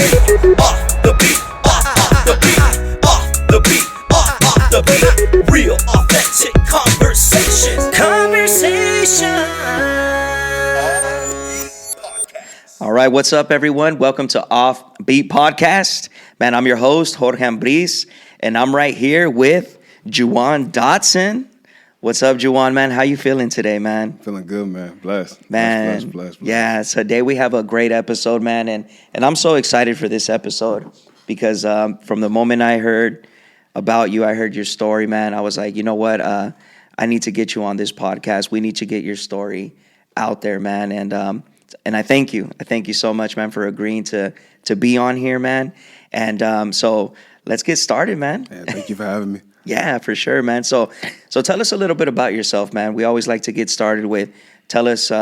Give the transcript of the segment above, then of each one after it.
beat, off the beat, off the beat, off the beat, off the beat. Real, authentic conversation. All right, what's up, everyone? Welcome to Offbeat Podcast. Man, I'm your host, Jorge Ambris, and I'm right here with Juwan Dotson. What's up, Juwan, man? How you feeling today, man? Feeling good, man. Blessed. Man, blessed. Yeah, today we have a great episode, man, and I'm so excited for this episode because from the moment I heard about you, I heard your story, man, I was like, you know what? I need to get you on this podcast. We need to get your story out there, man, and I thank you. I thank you so much, man, for agreeing to be on here, man. And so let's get started, man. Yeah, thank you for having me. Yeah, for sure, man. So tell us a little bit about yourself, man. We always like to get started with tell us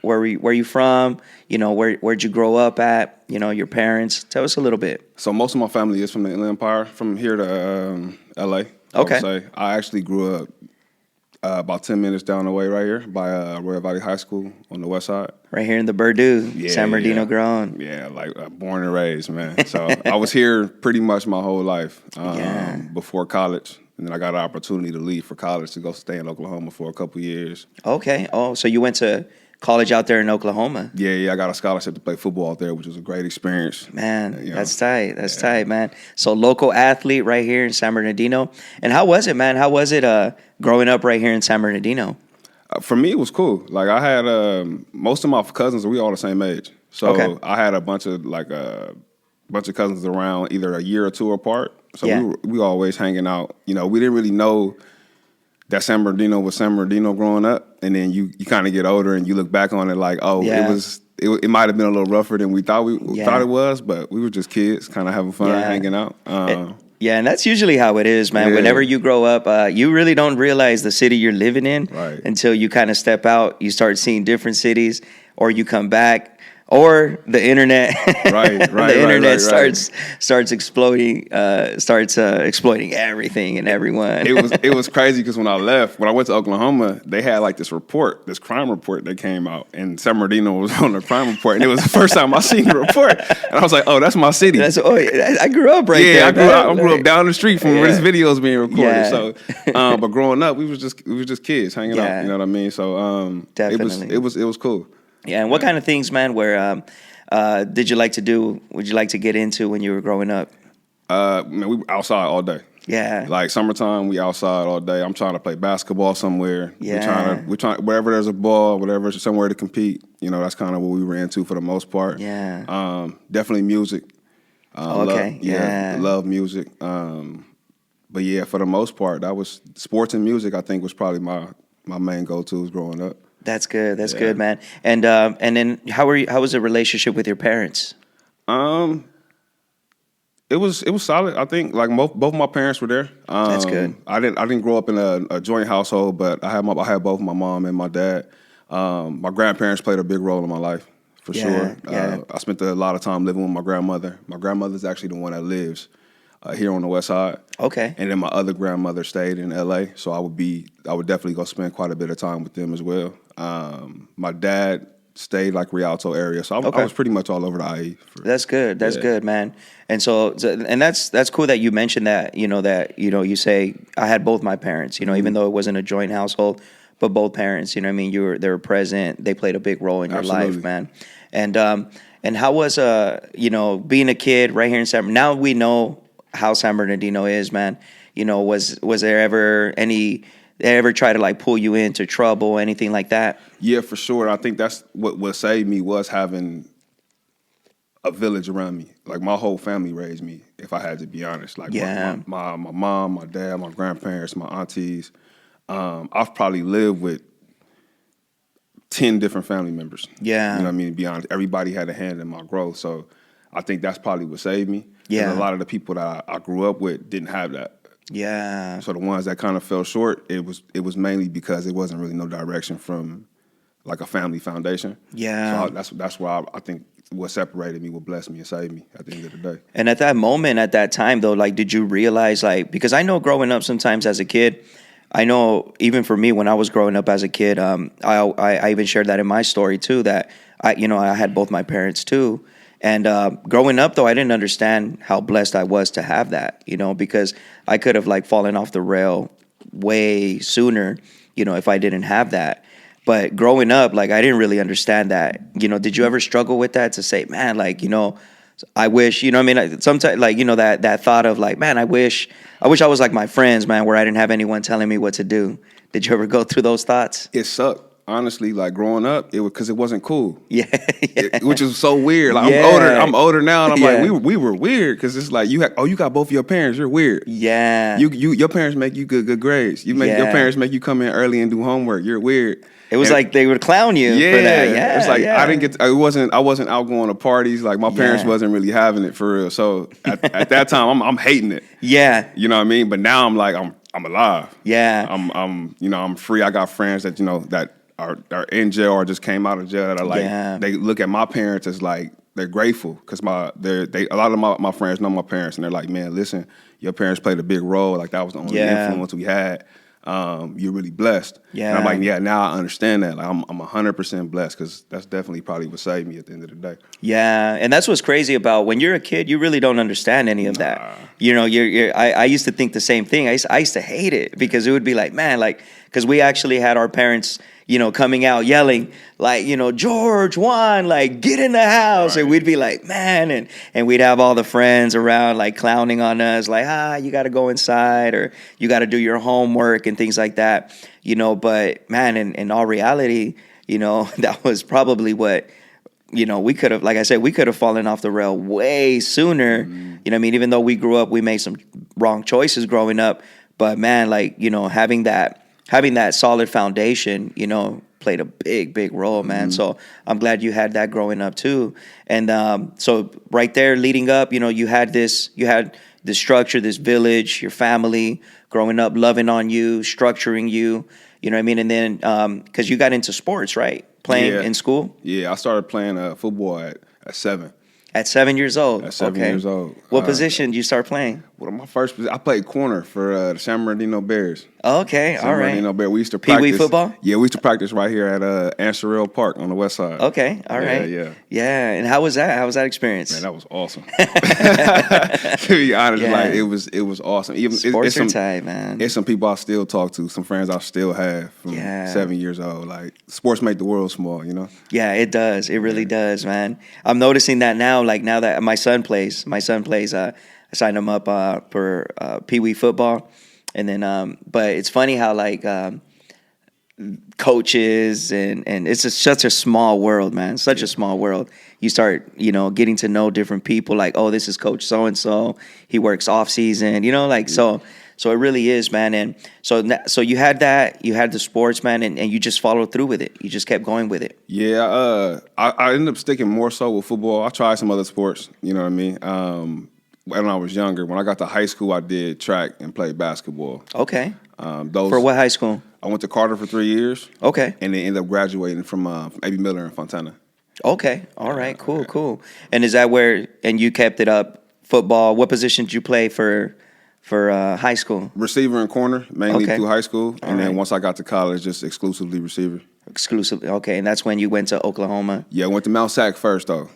where you from, you know, where'd you grow up at, you know, your parents. Tell us a little bit. So most of my family is from the Inland Empire, from here to LA. Okay. I actually grew up about 10 minutes down the way right here by Royal Valley High School on the west side. Right here in the Berdoo, San Bernardino grown. Yeah, like born and raised, man. So I was here pretty much my whole life before college. And then I got an opportunity to leave for college to go stay in Oklahoma for a couple years. Okay. Oh, so you went to college out there in Oklahoma? Yeah. I got a scholarship to play football out there, which was a great experience. Man, that's tight. That's tight, man. So local athlete right here in San Bernardino. And how was it, man? How was it growing up right here in San Bernardino? For me, it was cool. Like I had most of my cousins, we all the same age. So I had a bunch of cousins around either a year or two apart. So we were always hanging out. You know, we didn't really know that San Bernardino was San Bernardino growing up. And then you kind of get older and you look back on it like, it might have been a little rougher than we thought thought it was, but we were just kids kind of having fun, hanging out. Yeah, and that's usually how it is, man. Yeah. Whenever you grow up, you really don't realize the city you're living in until you kind of step out. You start seeing different cities, or you come back, or the internet. The internet starts exploding, exploiting everything and everyone. It was crazy because when I went to Oklahoma, they had like this crime report that came out, and San Bernardino was on the crime report, and it was the first time I seen the report, and I was like, oh, that's my city. I grew up there. Yeah, I grew up down the street from where this video is being recorded. Yeah. So, but growing up, we was just kids hanging out. You know what I mean? So, definitely, it was cool. Yeah, and what kind of things, man, did you like to do, would you like to get into when you were growing up? Man, we were outside all day. Yeah. Like summertime, we outside all day. I'm trying to play basketball somewhere. Yeah. We're trying wherever there's a ball, whatever, somewhere to compete. You know, that's kind of what we were into for the most part. Yeah. Definitely music. Love music. But yeah, for the most part, that was sports and music. I think was probably my main go-tos growing up. That's good. That's good, man. And then how was the relationship with your parents? It was solid. I think like both my parents were there. That's good. I didn't grow up in a joint household, but I had both my mom and my dad. My grandparents played a big role in my life for sure. Yeah. I spent a lot of time living with my grandmother. My grandmother's actually the one that lives here on the west side. Okay. And then my other grandmother stayed in LA, so I would definitely go spend quite a bit of time with them as well. My dad stayed like Rialto area, so I was pretty much all over the IE. That's good. That's good, man. And so that's cool that you mentioned that. You say I had both my parents. You know, even though it wasn't a joint household, but both parents. You know what I mean? They were present. They played a big role in your life, man. And how was being a kid right here in San Bernardino? Now we know how San Bernardino is, man. You know, was there ever they ever try to like pull you into trouble, anything like that? Yeah, for sure. I think that's what saved me was having a village around me. Like my whole family raised me, if I had to be honest. Like my mom, my dad, my grandparents, my aunties. I've probably lived with 10 different family members. Yeah. You know what I mean? To be honest, everybody had a hand in my growth. So I think that's probably what saved me. Yeah. A lot of the people that I grew up with didn't have that. Yeah. So the ones that kind of fell short, it was mainly because it wasn't really no direction from like a family foundation. Yeah. So that's why I think what separated me, what blessed me and saved me at the end of the day. And at that moment, at that time though, like, did you realize, like, because I know growing up sometimes as a kid, I know even for me when I was growing up as a kid, I even shared that in my story too, that I had both my parents too. And growing up, though, I didn't understand how blessed I was to have that, because I could have like fallen off the rail way sooner, if I didn't have that. But growing up, like, I didn't really understand that. Did you ever struggle with that to say, man, like, I wish, I mean, sometimes, like, that thought of like, man, I wish I was like my friends, man, where I didn't have anyone telling me what to do. Did you ever go through those thoughts? It sucked. Honestly, like growing up, it was because it wasn't cool. Yeah, which is so weird. Like, I'm older now, and I'm like, we were weird because it's like you got both of your parents. You're weird. Yeah, your parents make you good grades. Your parents make you come in early and do homework. You're weird. It was like they would clown you for that. Yeah, it's like I didn't get. I wasn't out going to parties. Like my parents wasn't really having it for real. So at that time, I'm hating it. Yeah, you know what I mean. But now I'm like I'm alive. Yeah, I'm free. I got friends that that are in jail or just came out of jail that are like they look at my parents as like they're grateful because a lot of my friends know my parents and they're like, man, listen, your parents played a big role. Like that was the only influence we had. You're really blessed. Yeah. And I'm like, now I understand that. Like I'm 100% blessed because that's definitely probably what saved me at the end of the day. Yeah, and that's what's crazy about when you're a kid, you really don't understand any of that. I used to think the same thing. I used to hate it because it would be like, man, like, because we actually had our parents, coming out yelling like, George, Juwan, like, get in the house. Right. And we'd be like, man, and we'd have all the friends around like clowning on us like, you got to go inside or you got to do your homework and things like that, but man, in all reality, that was probably what, we could have, like I said, we could have fallen off the rail way sooner. Mm-hmm. I mean, even though we grew up, we made some wrong choices growing up, but man, like, having that solid foundation, played a big role, man. Mm-hmm. So I'm glad you had that growing up too. And so right there leading up, you had this structure, this village, your family growing up, loving on you, structuring you, you know what I mean? And then, cause you got into sports, right? Playing in school? Yeah, I started playing football at 7. At 7 years old? At 7 years old. What position did you start playing? Well, my first position, I played corner for the San Bernardino Bears. Okay, all right. San Bernardino Bears. We used to practice. Pee-wee football? Yeah, we used to practice right here at Ansarell Park on the west side. Okay, all right. Yeah, and how was that? How was that experience? Man, that was awesome. To be honest, like it was awesome. Even sports are tight, man. There's some people I still talk to, some friends I still have from 7 years old. Like sports make the world small, Yeah, it does. It really does, man. I'm noticing that now. Like now that my son plays. I signed him up for pee-wee football, and then but it's funny how like coaches and it's just such a small world, man. Such a small world. You start getting to know different people. Like, oh, this is Coach so and so. He works off season. So it really is, man. And so you had that. You had the sports, man, and you just followed through with it. You just kept going with it. Yeah, I ended up sticking more so with football. I tried some other sports. You know what I mean? When I was younger, when I got to high school, I did track and played basketball. Okay. For what high school? I went to Carter for 3 years. Okay. And then ended up graduating from A.B. Miller in Fontana. Okay. All right. Cool. And is that where? And you kept it up? Football. What position did you play for high school? Receiver and corner, mainly through high school. And then once I got to college, just exclusively receiver. Exclusively. Okay. And that's when you went to Oklahoma? Yeah, I went to Mount Sac first, though.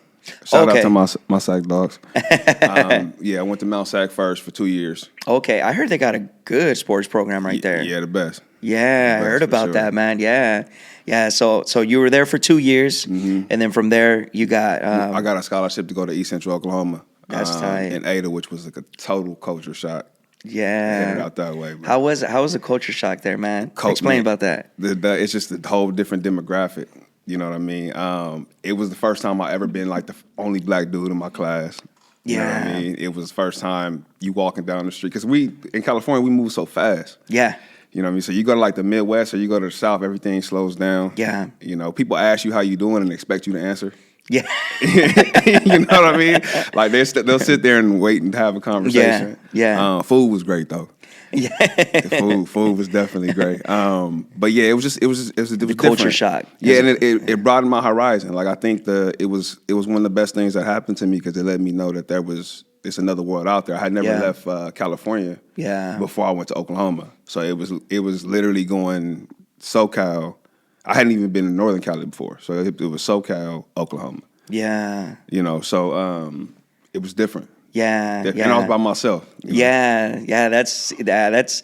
Shout out to my Sac dogs. I went to Mount Sac first for 2 years. Okay. I heard they got a good sports program right there. Yeah, the best. Yeah, I heard about that, man. Yeah. So you were there for 2 years, and then from there you got. I got a scholarship to go to East Central Oklahoma. That's tight. In Ada, which was like a total culture shock. Yeah, headed out that way. Man. How was the culture shock there, man? Explain about that. It's just a whole different demographic. You know what I mean? It was the first time I ever been like the only black dude in my class. You know what I mean? It was the first time you walking down the street. Because in California, we move so fast. Yeah. You know what I mean? So you go to like the Midwest or you go to the South, everything slows down. Yeah. People ask you how you doing and expect you to answer. Yeah. You know what I mean? Like they'll sit there and wait and have a conversation. Yeah. Food was great though. Yeah. food was definitely great. But yeah, it was the culture shock. Yeah, and it broadened my horizon. Like I think it was one of the best things that happened to me because it let me know that it's another world out there. I had never left California before I went to Oklahoma. So it was literally going SoCal. I hadn't even been in Northern Cali before. So it was SoCal, Oklahoma. Yeah. You know, so it was different. Yeah. And I was by myself. Yeah. Yeah. That's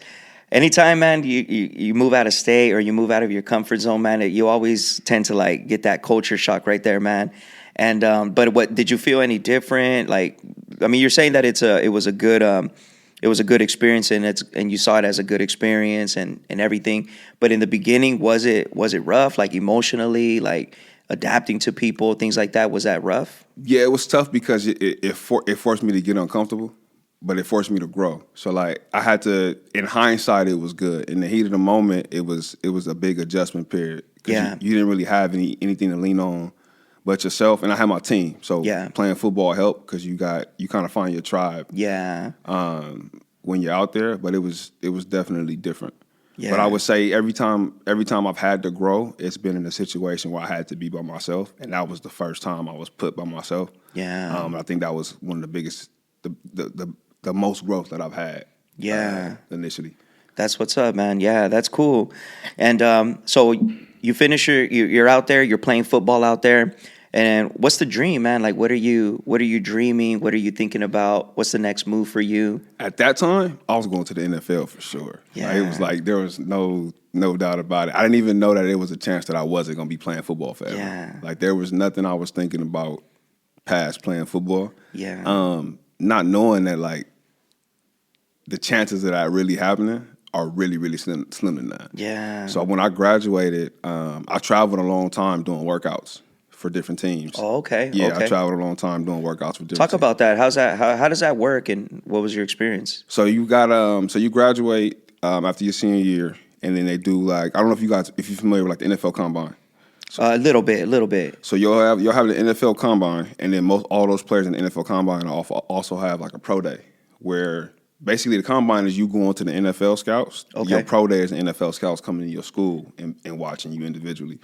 anytime, man, you move out of state or you move out of your comfort zone, man, you always tend to like get that culture shock right there, man. And but what did you feel any different? Like, I mean, you're saying that it was a good experience, and you saw it as a good experience and everything. But in the beginning, was it rough, like emotionally, like adapting to people, things like that? Was that rough? Yeah, it was tough because it forced me to get uncomfortable, but it forced me to grow. So like I had to, in hindsight, it was good. In the heat of the moment, it was a big adjustment period. Yeah. You didn't really have anything to lean on but yourself, and I had my team. So playing football helped because you kind of find your tribe. Yeah. When you're out there, but it was definitely different. Yeah. But I would say every time I've had to grow, it's been in a situation where I had to be by myself, and that was the first time I was put by myself. Yeah. I think that was one of the biggest, the most growth that I've had. Yeah. Initially. That's what's up, man. Yeah, that's cool. And so you finish you're out there, you're playing football out there. And what's the dream, man? Like, what are you dreaming? What are you thinking about? What's the next move for you? At that time, I was going to the NFL for sure. Yeah. Like, it was like there was no doubt about it. I didn't even know that there was a chance that I wasn't going to be playing football forever. Yeah. Like there was nothing I was thinking about past playing football. Yeah. Not knowing that like the chances of that really happening are really, really slim to none. Yeah. So when I graduated, I traveled a long time doing workouts for different teams. Oh, okay. Yeah, okay. I traveled a long time doing workouts for different Talk teams. about that. How's that? How does that work? And what was your experience? So you graduate after your senior year, and then they do like, I don't know if you're familiar with like the NFL Combine. A little bit. So you'll have the NFL Combine, and then all those players in the NFL Combine also have like a pro day where basically the Combine is you going to the NFL scouts. Okay. Your pro day is the NFL scouts coming to your school and watching you individually.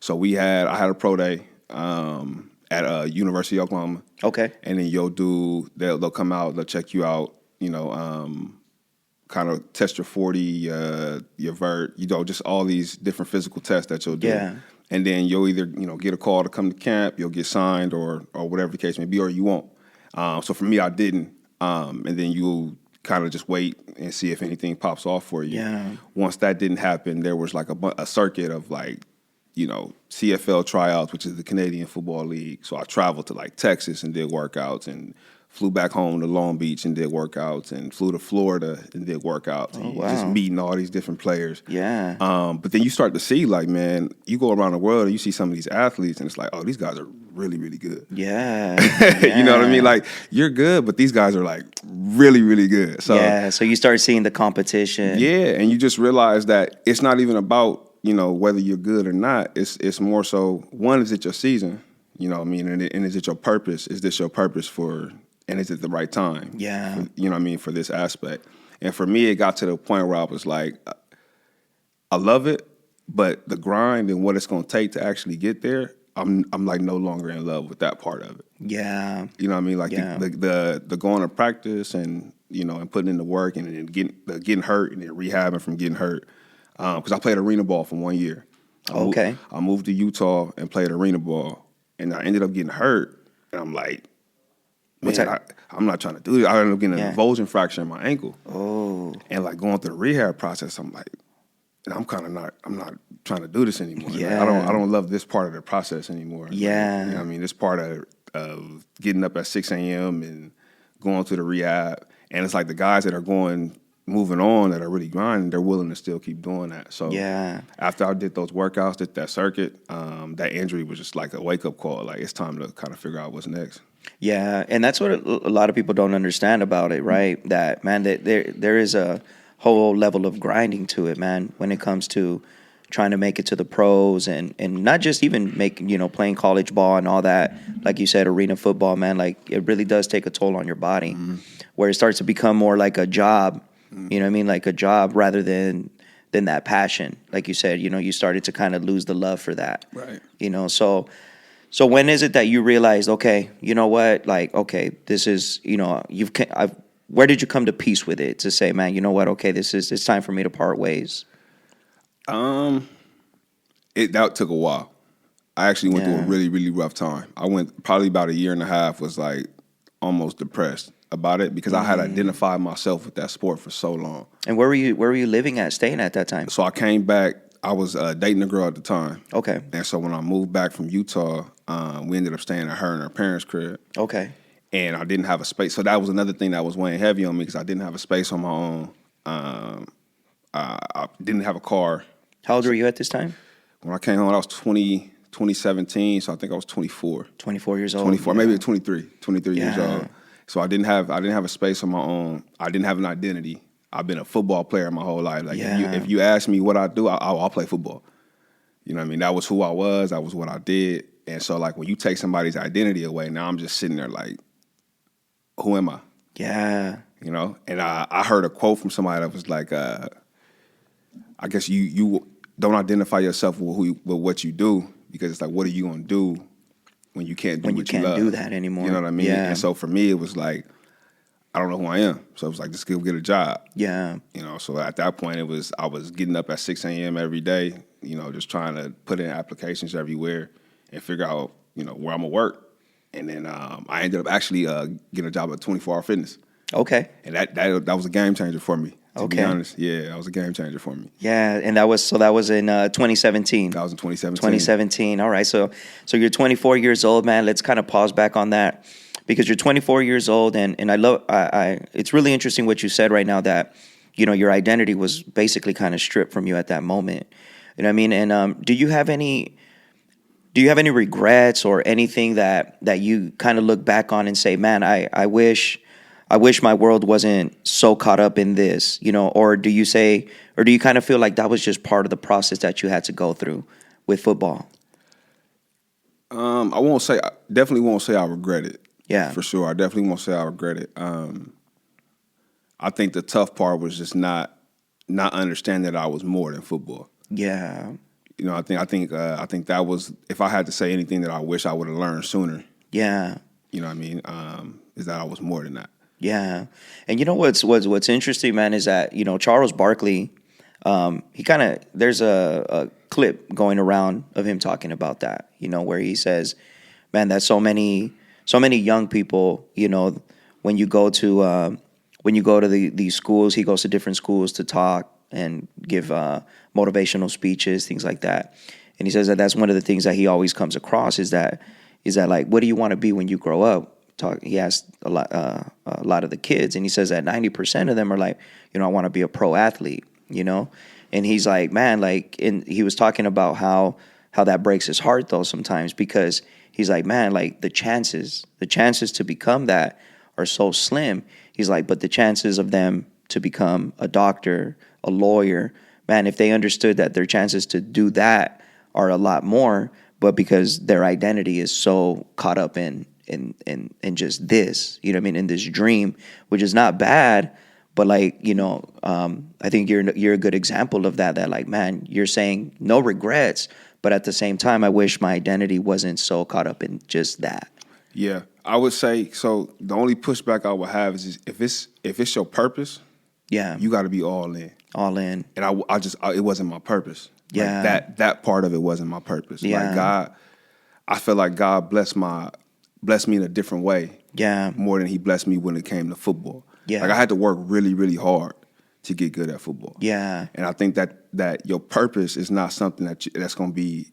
So I had a pro day at University of Oklahoma. Okay. And then they'll come out, they'll check you out, kind of test your 40, your vert, just all these different physical tests that you'll do. Yeah. And then you'll either, get a call to come to camp, you'll get signed or whatever the case may be, or you won't. So for me, I didn't. And then you'll kind of just wait and see if anything pops off for you. Yeah. Once that didn't happen, there was like a circuit of like, CFL tryouts, which is the Canadian Football League. So I traveled to like Texas and did workouts, and flew back home to Long Beach and did workouts, and flew to Florida and did workouts. Oh, and wow. Just meeting all these different players. Yeah. But then you start to see like, man, you go around the world and you see some of these athletes and it's like, oh, these guys are really, really good. Yeah. You know what I mean? Like, you're good, but these guys are like really, really good. So yeah. So you start seeing the competition. yeah, and you just realize that it's not even about, whether you're good or not. It's more so, one, is it your season? You know what I mean? And is it your purpose? Is this your purpose and is it the right time? Yeah. You know what I mean? For this aspect. And for me, it got to the point where I was like, I love it, but the grind and what it's going to take to actually get there, I'm like no longer in love with that part of it. Yeah. You know what I mean? Like Yeah. the going to practice and, and putting in the work and then getting hurt and then rehabbing from getting hurt. Because I played arena ball for 1 year. I moved to Utah and played arena ball, and I ended up getting hurt. And I'm like, man, I'm not trying to do this. I ended up getting an avulsion fracture in my ankle. Oh. And like going through the rehab process, I'm like, and I'm not trying to do this anymore. Yeah. Like, I don't love this part of the process anymore. Yeah. Like, you know what I mean? This part of getting up at 6 a.m. and going to the rehab. And it's like the guys that are moving on, that are really grinding, they're willing to still keep doing that. So after I did those workouts, did that circuit, that injury was just like a wake-up call. Like, it's time to kind of figure out what's next. Yeah, and that's what a lot of people don't understand about it, right? That, man, that there is a whole level of grinding to it, man, when it comes to trying to make it to the pros and not just even playing college ball and all that. Like you said, arena football, man, like it really does take a toll on your body, where it starts to become more like a job. You know what I mean? Like a job rather than that passion. Like you said, you started to kind of lose the love for that. Right. So when is it that you realized, okay, you know what? Like, okay, this is, where did you come to peace with it to say, man, you know what? Okay, it's time for me to part ways. That took a while. I actually went through a really, really rough time. I went probably about a year and a half, was like almost depressed about it because I had identified myself with that sport for so long. And where were you living at, staying at that time? So I came back. I was dating a girl at the time. Okay. And so when I moved back from Utah, we ended up staying at her and her parents' crib. Okay. And I didn't have a space. So that was another thing that was weighing heavy on me because I didn't have a space on my own. I didn't have a car. How old were you at this time? When I came home, I was 2017, so I think I was 24. 24 years old. 24, maybe 23 years old. So I didn't have a space on my own. I didn't have an identity. I've been a football player my whole life. Like if you ask me what I do, I'll play football. You know what I mean? That was who I was. That was what I did. And so like when you take somebody's identity away, now I'm just sitting there like, who am I? Yeah. You know? And I heard a quote from somebody that was like, I guess you don't identify yourself with what you do, because it's like, what are you gonna do when you can't do what you love? When you can't do that anymore. You know what I mean? Yeah. And so for me, it was like, I don't know who I am. So it was like, just go get a job. Yeah. You know, so at that point, I was getting up at 6 a.m. every day, you know, just trying to put in applications everywhere and figure out, you know, where I'm gonna work. And then I ended up actually getting a job at 24 Hour Fitness. Okay. And that was a game changer for me. To be honest, yeah, that was a game changer for me. Yeah, and that was in 2017. That was in 2017. 2017. All right, so you're 24 years old, man. Let's kind of pause back on that, because you're 24 years old, and it's really interesting what you said right now, that, you know, your identity was basically kind of stripped from you at that moment. You know what I mean? And do you have any regrets or anything that you kind of look back on and say, man, I wish my world wasn't so caught up in this, you know? Or do you kind of feel like that was just part of the process that you had to go through with football? Definitely won't say I regret it. Yeah. For sure. I definitely won't say I regret it. I think the tough part was just not understanding that I was more than football. Yeah. You know, I think that was, if I had to say anything that I wish I would have learned sooner. Yeah. You know what I mean? Is that I was more than that. Yeah. And you know what's interesting, man, is that, you know, Charles Barkley, there's a clip going around of him talking about that, you know, where he says, man, that so many young people, you know, when you go to these schools, he goes to different schools to talk and give motivational speeches, things like that. And he says that that's one of the things that he always comes across is that like, what do you want to be when you grow up? He asked a lot of the kids, and he says that 90% of them are like, you know, I want to be a pro athlete, you know? And he's like, man, like, and he was talking about how that breaks his heart though sometimes, because he's like, man, like the chances to become that are so slim. He's like, but the chances of them to become a doctor, a lawyer, man, if they understood that their chances to do that are a lot more, but because their identity is so caught up in just this, you know what I mean, in this dream, which is not bad, but like, you know, I think you're a good example of that like, man, you're saying no regrets, but at the same time, I wish my identity wasn't so caught up in just that. Yeah, I would say, so the only pushback I would have is if it's your purpose, yeah, you got to be all in. All in. And it wasn't my purpose. Yeah. Like that part of it wasn't my purpose. Yeah. Like God, I feel like God blessed me in a different way. Yeah. More than he blessed me when it came to football. Yeah. Like I had to work really, really hard to get good at football. Yeah. And I think that your purpose is not something that's going to be,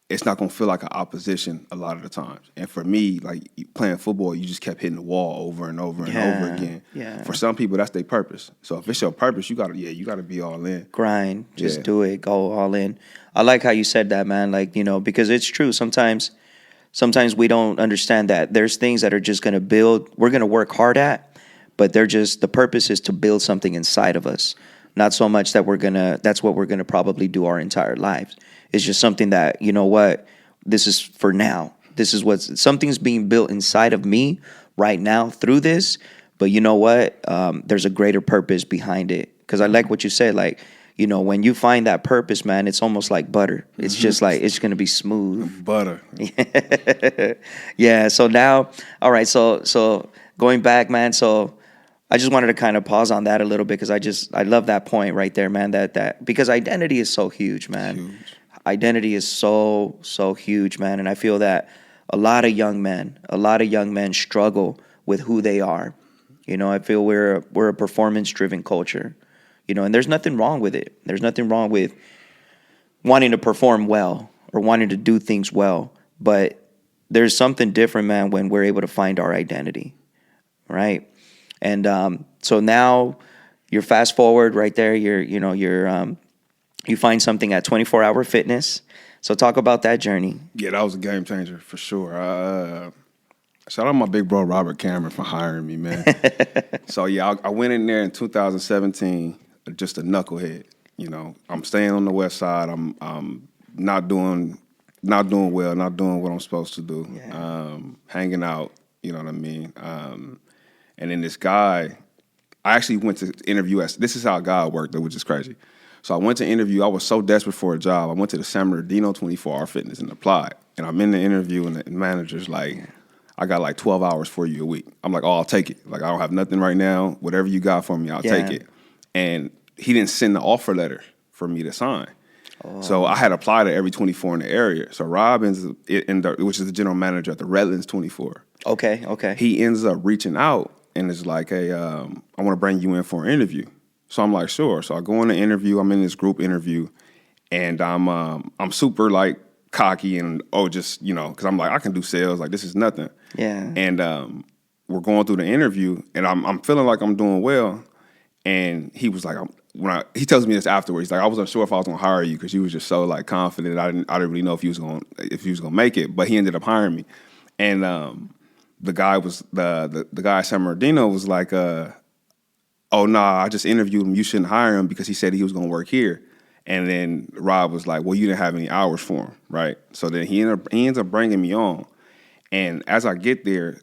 it's not going to feel like an opposition a lot of the times. And for me, like playing football, you just kept hitting the wall over and over and over again. Yeah. For some people, that's their purpose. So if it's your purpose, you gotta be all in. Grind, just do it, go all in. I like how you said that, man. Like, you know, because it's true. Sometimes we don't understand that there's things that are just going to build, we're going to work hard at, but the purpose is to build something inside of us. Not so much that that's what we're going to probably do our entire lives. It's just something that, you know what, this is for now. This is something's being built inside of me right now through this. But you know what? There's a greater purpose behind it. Because I like what you said, like, you know, when you find that purpose, man, it's almost like butter. It's just like, it's going to be smooth. Butter. Yeah. So now, all right. So going back, man. So I just wanted to kind of pause on that a little bit, because I love that point right there, man. That because identity is so huge, man. Huge. identity is so huge, man. And I feel that a lot of young men struggle with who they are. You know, I feel we're a performance-driven culture, you know, and there's nothing wrong with it. There's nothing wrong with wanting to perform well or wanting to do things well, but there's something different, man, when we're able to find our identity, right? And so now you're fast forward right there. You find something at 24 Hour Fitness. So talk about that journey. Yeah, that was a game changer for sure. Shout out my big bro Robert Cameron for hiring me, man. So yeah, I went in there in 2017, just a knucklehead. You know, I'm staying on the west side. I'm not doing well, not doing what I'm supposed to do. Yeah. Hanging out, you know what I mean. And then this guy, I actually went to interview. This is how God worked, which is crazy. So I went to interview. I was so desperate for a job. I went to the San Bernardino 24-hour fitness and applied. And I'm in the interview, and the manager's like, I got like 12 hours for you a week. I'm like, oh, I'll take it. Like, I don't have nothing right now. Whatever you got for me, I'll take it. And he didn't send the offer letter for me to sign. Oh. So I had applied to every 24 in the area. So Rob which is the general manager at the Redlands 24. Okay. He ends up reaching out and is like, hey, I want to bring you in for an interview. So I'm like, sure. So I go in the interview. I'm in this group interview, and I'm super like cocky and just, you know, because I'm like, I can do sales. Like, this is nothing. Yeah. And we're going through the interview, and I'm feeling like I'm doing well. And he was like, he tells me this afterwards. He's like, I wasn't sure if I was gonna hire you because you was just so like confident. I didn't really know if you was gonna make it, but he ended up hiring me. And the guy at San Bernardino was like, oh, nah, I just interviewed him. You shouldn't hire him because he said he was going to work here. And then Rob was like, well, you didn't have any hours for him, right? So then he ends up bringing me on. And as I get there,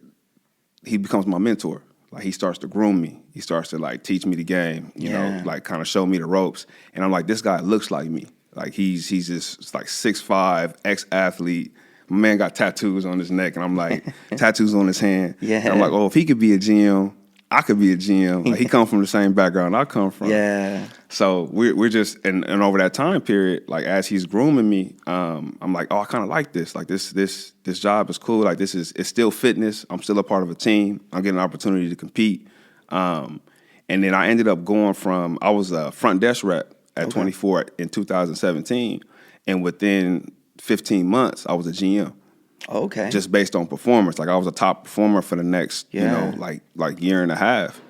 he becomes my mentor. Like, he starts to groom me. He starts to, like, teach me the game, you know, like, kind of show me the ropes. And I'm like, this guy looks like me. Like, he's just, like, 6'5", ex-athlete. My man got tattoos on his neck, and I'm like, tattoos on his hand. Yeah. And I'm like, oh, if he could be a GM, I could be a GM. Like, he come from the same background I come from. Yeah. So we're just, and over that time period, like, as he's grooming me, I'm like, oh, I kind of like this. Like, this job is cool. Like, it's still fitness. I'm still a part of a team. I'm getting an opportunity to compete. And then I ended up going from, I was a front desk rep at 24 in 2017. And within 15 months, I was a GM. Okay. Just based on performance. Like, I was a top performer for the next, you know, like year and a half.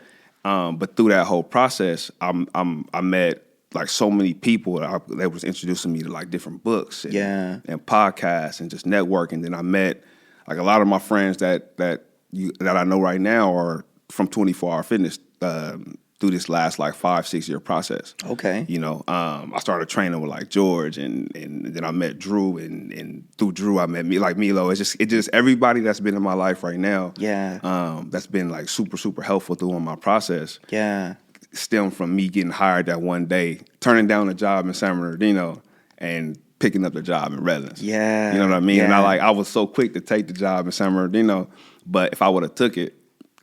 But through that whole process, I met like so many people that was introducing me to like different books and podcasts and just networking. Then I met like a lot of my friends that I know right now are from 24 Hour Fitness through this last like 5-6 year process. Okay. You know, I started training with like George and then I met Drew and through Drew I met Milo. It's just everybody that's been in my life right now. Yeah. That's been like super, super helpful through my process. Yeah. Stemmed from me getting hired that one day, turning down a job in San Bernardino and picking up the job in Redlands. Yeah. You know what I mean? Yeah. And I was so quick to take the job in San Bernardino, but if I would have took it,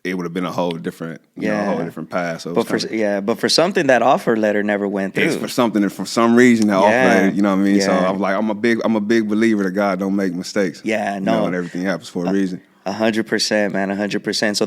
it would have been a whole different, a whole different path. So but for something that offer letter never went through. It's for something that for some reason that offer letter, you know what I mean? Yeah. So I'm like, I'm a big believer that God don't make mistakes. Yeah, no. You know, and everything happens for a reason. 100%, man, 100%. So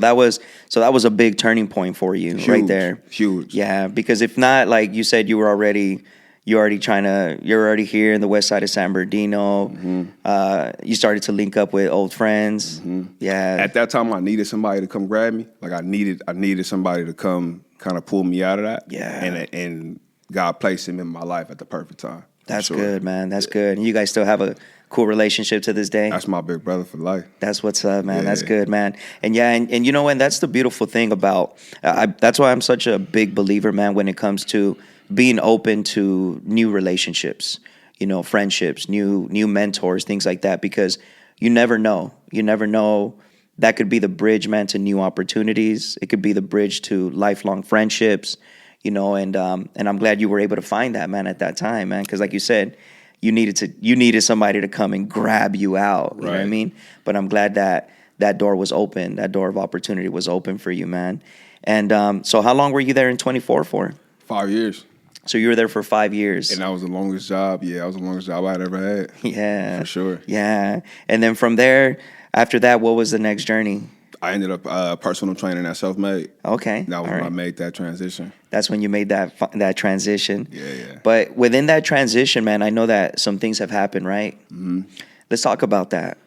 that was a big turning point for you. Huge, right there. Huge. Yeah, because if not, like you said, you're already here in the west side of San Bernardino. Mm-hmm. You started to link up with old friends. Mm-hmm. Yeah. At that time, I needed somebody to come grab me. Like I needed somebody to come kind of pull me out of that. Yeah. And God placed him in my life at the perfect time. That's good, man. That's good. And you guys still have a cool relationship to this day? That's my big brother for life. That's what's up, man. Yeah. That's good, man. And and you know, and that's the beautiful thing about, that's why I'm such a big believer, man, when it comes to being open to new relationships, you know, friendships, new mentors, things like that, because you never know. You never know. That could be the bridge, man, to new opportunities. It could be the bridge to lifelong friendships, you know, and I'm glad you were able to find that, man, at that time, man, because like you said, you needed somebody to come and grab you out, you know what I mean? But I'm glad that door was open, that door of opportunity was open for you, man. And so how long were you there in 24 for? 5 years. So you were there for 5 years. And that was the longest job. Yeah, that was the longest job I had ever had. Yeah. For sure. Yeah. And then from there, after that, what was the next journey? I ended up personal training at Self-Made. Okay. That was when I made that transition. That's when you made that transition. Yeah. But within that transition, man, I know that some things have happened, right? Mm-hmm. Let's talk about that.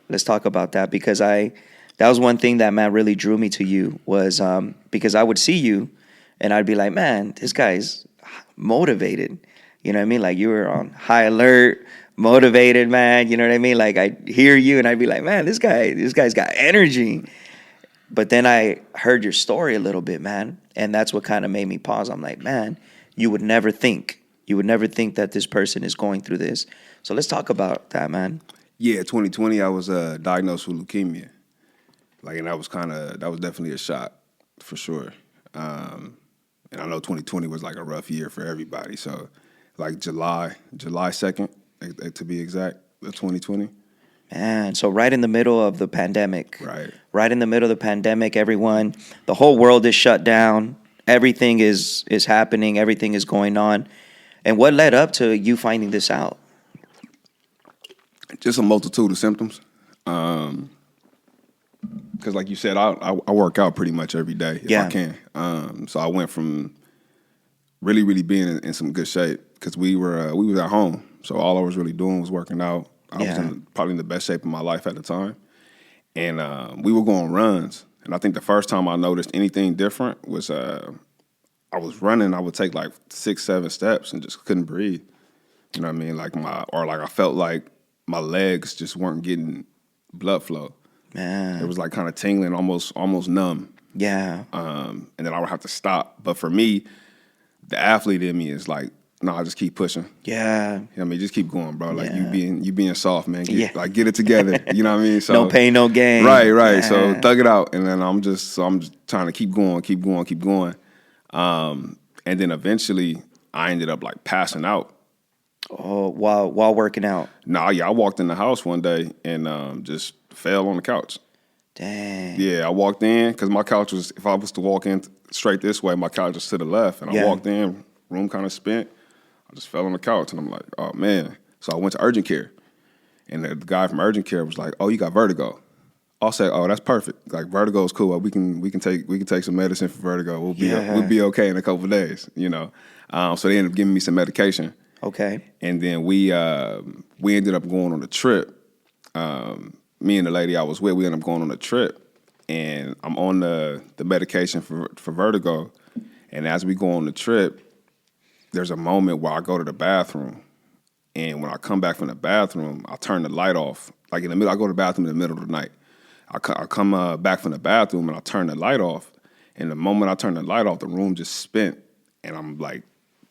Because that was one thing that, man, really drew me to you was because I would see you and I'd be like, man, this guy's motivated. You know what I mean? Like you were on high alert, motivated, man. You know what I mean? Like I'd hear you and I'd be like, man, this guy's got energy. But then I heard your story a little bit, man. And that's what kind of made me pause. I'm like, man, you would never think that this person is going through this. So let's talk about that, man. Yeah, 2020, I was diagnosed with leukemia. And that was definitely a shock for sure. And I know 2020 was like a rough year for everybody. So like July 2nd, to be exact, of 2020. Man, so right in the middle of the pandemic. Right in the middle of the pandemic, the whole world is shut down. Everything is happening. Everything is going on. And what led up to you finding this out? Just a multitude of symptoms. Because like you said, I work out pretty much every day if I can. So I went from really, really being in some good shape because we was at home. So all I was really doing was working out. I was probably in the best shape of my life at the time. And we were going runs. And I think the first time I noticed anything different was I was running. I would take like 6-7 steps and just couldn't breathe. You know what I mean? I felt like my legs just weren't getting blood flow. Man. It was like kind of tingling, almost numb. Yeah. And then I would have to stop. But for me, the athlete in me is like, no, I just keep pushing. Yeah. I mean, just keep going, bro. Like you being soft, man. Get it together. You know what I mean? So no pain, no gain. Right. Yeah. So thug it out. And then I'm just trying to keep going. And then eventually I ended up like passing out. Oh, while working out. Nah, yeah, I walked in the house one day and just fell on the couch. Dang. Yeah, I walked in because my couch was, if I was to walk in straight this way, my couch was to the left. And I walked in, room kind of spent. I just fell on the couch and I'm like, oh man. So I went to urgent care. And the guy from urgent care was like, oh, you got vertigo. I said, oh, that's perfect. Like vertigo is cool. We can take some medicine for vertigo. We'll be okay in a couple of days, you know. So they ended up giving me some medication. Okay. And then we ended up going on a trip. Me and the lady I was with, we ended up going on a trip. And I'm on the medication for vertigo. And as we go on the trip, there's a moment where I go to the bathroom. And when I come back from the bathroom, I turn the light off. Like in the middle, I go to the bathroom in the middle of the night. I come back from the bathroom and I turn the light off. And the moment I turn the light off, the room just spent. And I'm like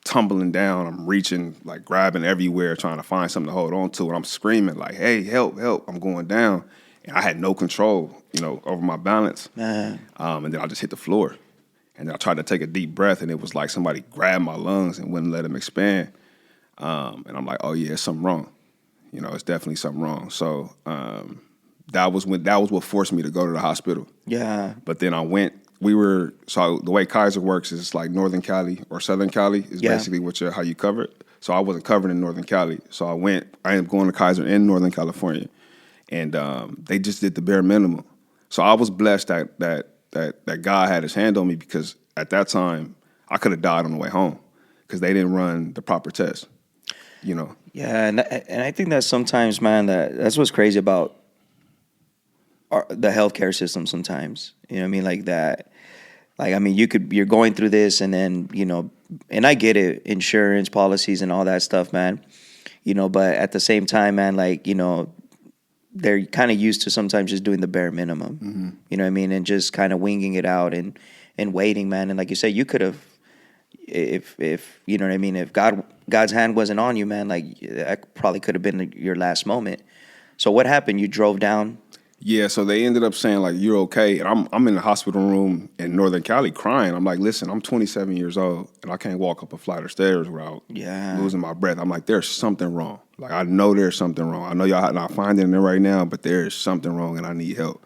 tumbling down. I'm reaching, like grabbing everywhere, trying to find something to hold on to. And I'm screaming like, hey, help, help. I'm going down. And I had no control, over my balance. And then I just hit the floor. And then I tried to take a deep breath, and it was like somebody grabbed my lungs and wouldn't let them expand. And I'm like, oh, yeah, it's something wrong. It's definitely something wrong. So that was what forced me to go to the hospital. Yeah. But then so the way Kaiser works is it's like Northern Cali or Southern Cali is basically how you cover it. So I wasn't covered in Northern Cali. So I ended up going to Kaiser in Northern California. And they just did the bare minimum. So I was blessed that God had his hand on me because at that time I could have died on the way home because they didn't run the proper test, Yeah, and I think that sometimes, man, that's what's crazy about the healthcare system sometimes. You know what I mean? Like that. Like, I mean, you're going through this and then, and I get it, insurance policies and all that stuff, man. But at the same time, man, like, they're kind of used to sometimes just doing the bare minimum, mm-hmm. You know what I mean? And just kind of winging it out and waiting, man. And like you say, you could have, if you know what I mean, if God's hand wasn't on you, man, like that probably could have been your last moment. So what happened? You drove down? Yeah, so they ended up saying like, you're okay. And I'm in the hospital room in Northern Cali crying. I'm like, listen, I'm 27 years old and I can't walk up a flight of stairs without losing my breath. I'm like, there's something wrong. Like, I know there's something wrong. I know y'all not finding it right now, but there is something wrong and I need help.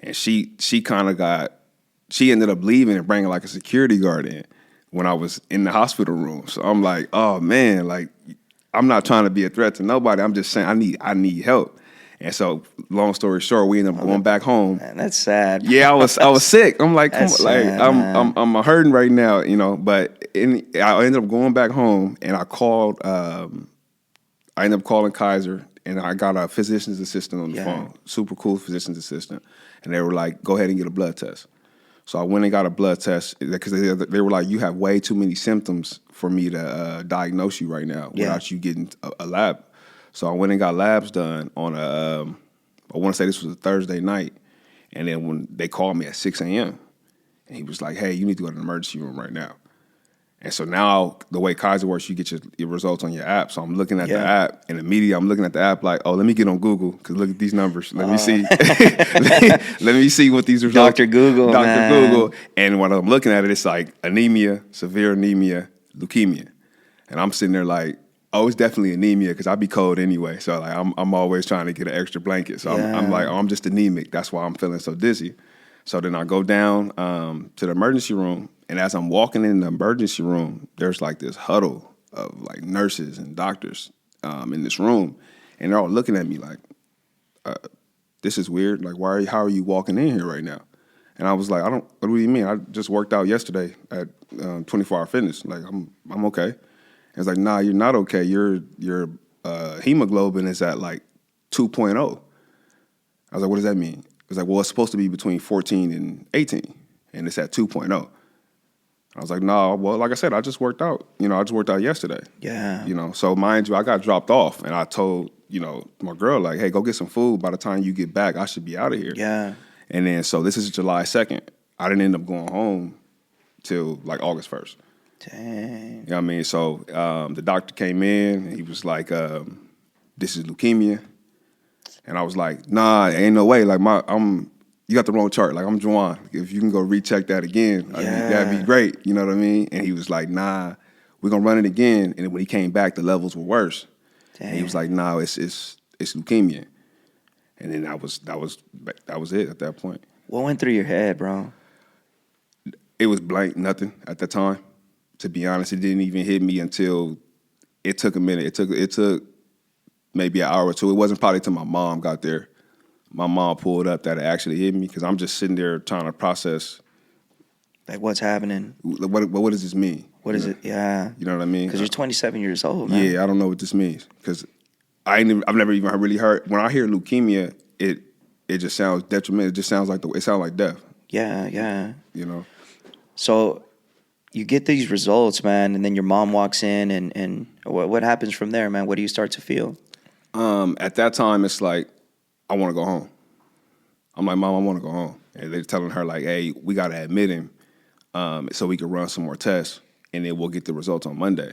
And she ended up leaving and bringing like a security guard in when I was in the hospital room. So I'm like, oh man, like I'm not trying to be a threat to nobody. I'm just saying I need help. And so, long story short, we ended up going back home. Man, that's sad. Yeah, I was sick. I'm like, come on, sad, like I'm hurting right now, you know. But I ended up going back home, and I called. I ended up calling Kaiser, and I got a physician's assistant on the phone. Super cool physician's assistant, and they were like, "Go ahead and get a blood test." So I went and got a blood test because they were like, "You have way too many symptoms for me to diagnose you right now without you getting a lab." So I went and got labs done on I want to say this was a Thursday night. And then when they called me at 6 a.m., and he was like, hey, you need to go to the emergency room right now. And so now the way Kaiser works, you get your results on your app. So I'm looking at the app, and immediately I'm looking at the app like, oh, let me get on Google because look at these numbers. Let me see. let me see what these results. Dr. Google, Google. And when I'm looking at it, it's like anemia, severe anemia, leukemia. And I'm sitting there like, oh, it's definitely anemia because I be cold anyway. So like I'm always trying to get an extra blanket. So I'm like, oh, I'm just anemic. That's why I'm feeling so dizzy. So then I go down to the emergency room, and as I'm walking in the emergency room, there's like this huddle of like nurses and doctors in this room, and they're all looking at me like, this is weird. Like, how are you walking in here right now? And I was like, what do you mean? I just worked out yesterday at 24 Hour Fitness. Like, I'm okay. It's like, nah, you're not okay. Your hemoglobin is at like 2.0. I was like, what does that mean? It's like, well, it's supposed to be between 14 and 18, and it's at 2.0. I was like, no, well, like I said, I just worked out. You know, I just worked out yesterday. Yeah. You know, so mind you, I got dropped off, and I told, you know, my girl, like, hey, go get some food. By the time you get back, I should be out of here. Yeah. And then, so this is July 2nd. I didn't end up going home till like August 1st. Dang. You know what I mean? So the doctor came in, and he was like, this is leukemia. And I was like, nah, ain't no way. Like, you got the wrong chart. Like, I'm Juwan. If you can go recheck that again, that'd be great. You know what I mean? And he was like, nah, we're going to run it again. And then when he came back, the levels were worse. Dang. And he was like, nah, it's leukemia. And then that was it at that point. What went through your head, bro? It was blank, nothing at the time. To be honest, it didn't even hit me until it took a minute. It took maybe an hour or two. It wasn't probably till my mom got there. My mom pulled up that it actually hit me because I'm just sitting there trying to process. Like, what's happening? What does this mean? What is it? Yeah. You know what I mean? Because you're 27 years old, man. Yeah, I don't know what this means because I've never even really heard. When I hear leukemia, it just sounds detrimental. It just sounds like it sounds like death. Yeah. You know. So you get these results, man, and then your mom walks in, and what happens from there, man? What do you start to feel? At that time, it's like, I want to go home. I'm like, Mom, I want to go home. And they're telling her, like, hey, we got to admit him so we can run some more tests, and then we'll get the results on Monday.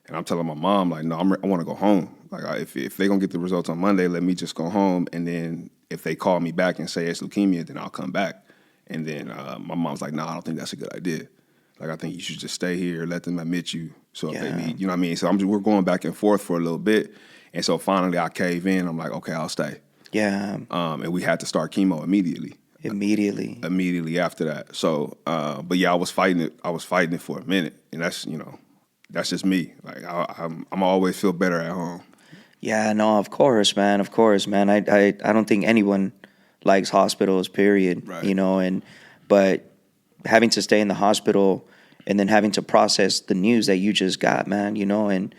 And I'm telling my mom, like, no, I want to go home. Like, if they're going to get the results on Monday, let me just go home, and then if they call me back and say it's leukemia, then I'll come back. And then my mom's like, no, I don't think that's a good idea. Like, I think you should just stay here, let them admit you. So if they need, you know what I mean? So we're going back and forth for a little bit. And so finally I cave in. I'm like, okay, I'll stay. Yeah. And we had to start chemo immediately. Immediately after that. So, but yeah, I was fighting it for a minute. And that's just me. Like, I'm always feel better at home. Yeah, no, of course, man. I don't think anyone likes hospitals, period. Right. You know, but having to stay in the hospital and then having to process the news that you just got, man, and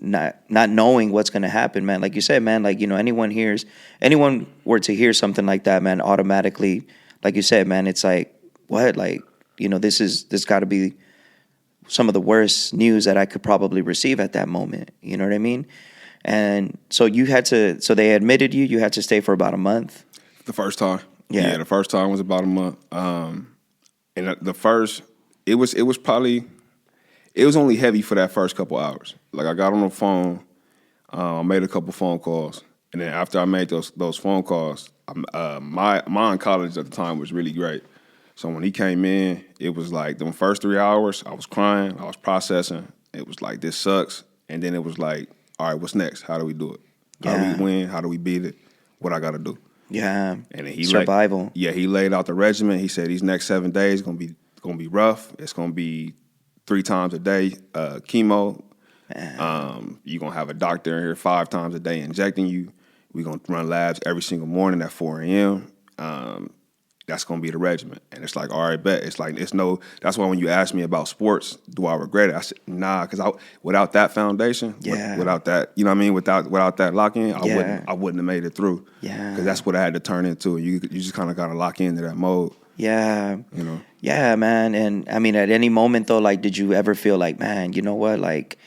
not knowing what's going to happen, man. Like you said, man, like, anyone were to hear something like that, man, automatically, like you said, man, it's like, what? Like, this got to be some of the worst news that I could probably receive at that moment. You know what I mean? And so so they admitted you had to stay for about a month? The first time. Yeah, the first time was about a month. And the first, it was only heavy for that first couple hours. Like, I got on the phone, made a couple phone calls, and then after I made those phone calls, my oncologist at the time was really great. So when he came in, it was like the first 3 hours, I was crying, I was processing. It was like, this sucks. And then it was like, all right, what's next? How do we do it? How do we win? How do we beat it? What I got to do? Yeah. And then he survival. He laid out the regimen. He said these next 7 days gonna going to be rough. It's going to be 3 times a day chemo. You're going to have a doctor in here 5 times a day injecting you. We're going to run labs every single morning at 4 a.m. That's going to be the regimen. And it's like, all right, bet. It's like, that's why when you ask me about sports, do I regret it? I said, nah, because without that foundation, without that, you know what I mean? Without that lock-in, I wouldn't have made it through. Yeah. Because that's what I had to turn into. You just kind of got to lock into that mode. Yeah. You know? Yeah, man. And I mean, at any moment though, like, did you ever feel like, man, you know what? Like,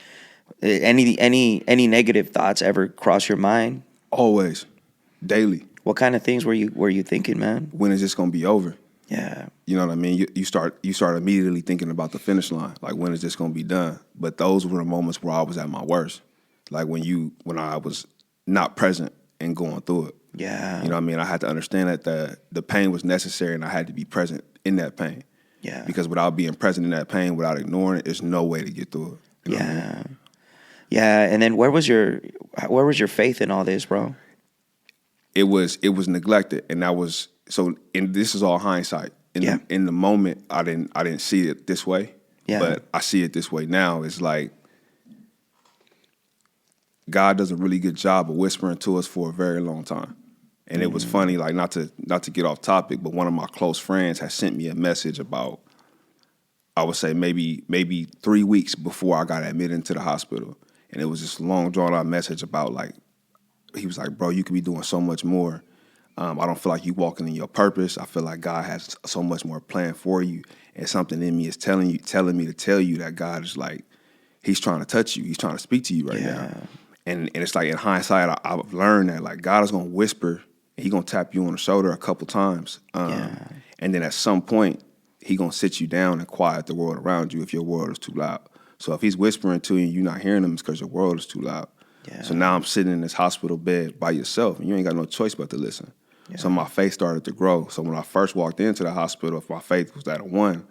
any negative thoughts ever cross your mind? Always. Daily. What kind of things were you thinking, man? When is this gonna be over? Yeah. You know what I mean? You start immediately thinking about the finish line. Like, when is this gonna be done? But those were the moments where I was at my worst. Like when I was not present and going through it. Yeah. You know what I mean? I had to understand that the pain was necessary and I had to be present in that pain. Yeah. Because without being present in that pain, without ignoring it, there's no way to get through it. You know what I mean? Yeah. And then where was your faith in all this, bro? It was neglected, and that was so. And this is all hindsight. In the moment, I didn't see it this way. Yeah. But I see it this way now. It's like God does a really good job of whispering to us for a very long time. And it was funny, like not to get off topic, but one of my close friends had sent me a message about, I would say maybe 3 weeks before I got admitted into the hospital, and it was this long drawn out message about like. He was like, bro, you could be doing so much more. I don't feel like you walking in your purpose. I feel like God has so much more planned for you. And something in me is telling me to tell you that God is like, he's trying to touch you. He's trying to speak to you right now. And it's like in hindsight, I've learned that like God is going to whisper. He's going to tap you on the shoulder a couple times. And then at some point, he's going to sit you down and quiet the world around you if your world is too loud. So if he's whispering to you and you're not hearing him, it's because your world is too loud. Yeah. So now I'm sitting in this hospital bed by yourself, and you ain't got no choice but to listen. Yeah. So my faith started to grow. So when I first walked into the hospital, if my faith was at a 1,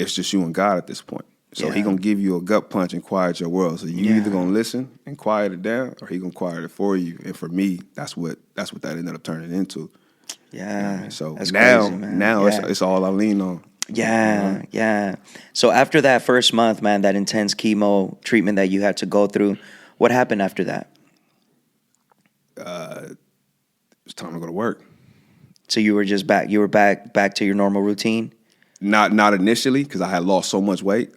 it's just you and God at this point. So he gonna give you a gut punch and quiet your world. So you either gonna listen and quiet it down, or he gonna quiet it for you. And for me, that's what that ended up turning into. Yeah. You know, so that's now, crazy, man. It's all I lean on. Yeah, yeah. So after that first month, man, that intense chemo treatment that you had to go through, what happened after that? It was time to go to work. So you were just back. You were back to your normal routine. Not initially, because I had lost so much weight.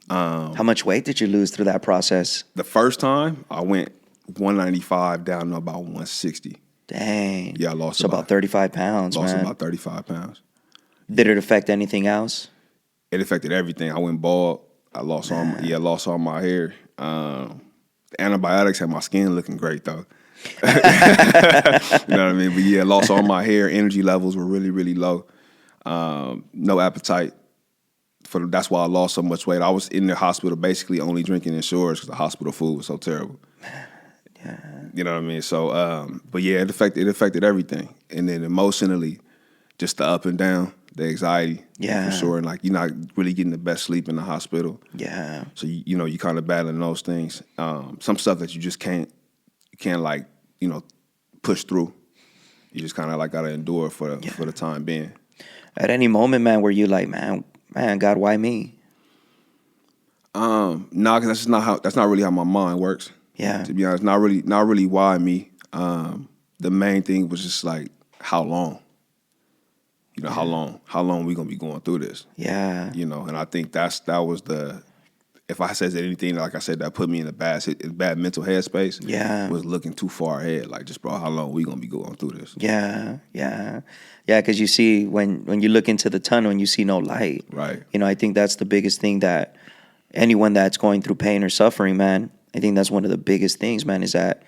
How much weight did you lose through that process? The first time I went 195 down to about 160. Dang. Yeah, I lost about 35 pounds. Lost man. about 35 pounds. Did it affect anything else? It affected everything. I went bald. I lost all my hair. The antibiotics had my skin looking great though. You know what I mean? But yeah, lost all my hair. Energy levels were really, really low. No appetite. That's why I lost so much weight. I was in the hospital basically only drinking Ensures because the hospital food was so terrible. Yeah. You know what I mean? So, but yeah, it affected everything. And then emotionally, just the up and down, the anxiety, for sure. And like, you're not really getting the best sleep in the hospital. Yeah. So, you kind of battling those things. Some stuff that you just can't like, push through. You just kind of like got to endure for the time being. At any moment, man, were you like, man, God, why me? No, because that's not really how my mind works. Yeah. To be honest, not really why me. The main thing was just like, how long? How long we gonna be going through this? Yeah. And I think that was if I said anything, like I said, that put me in a bad mental headspace. Yeah. Was looking too far ahead. Like, just, bro, how long we gonna be going through this? Yeah. Because you see, when you look into the tunnel and you see no light. Right. I think that's the biggest thing that anyone that's going through pain or suffering, man, I think that's one of the biggest things, man, is that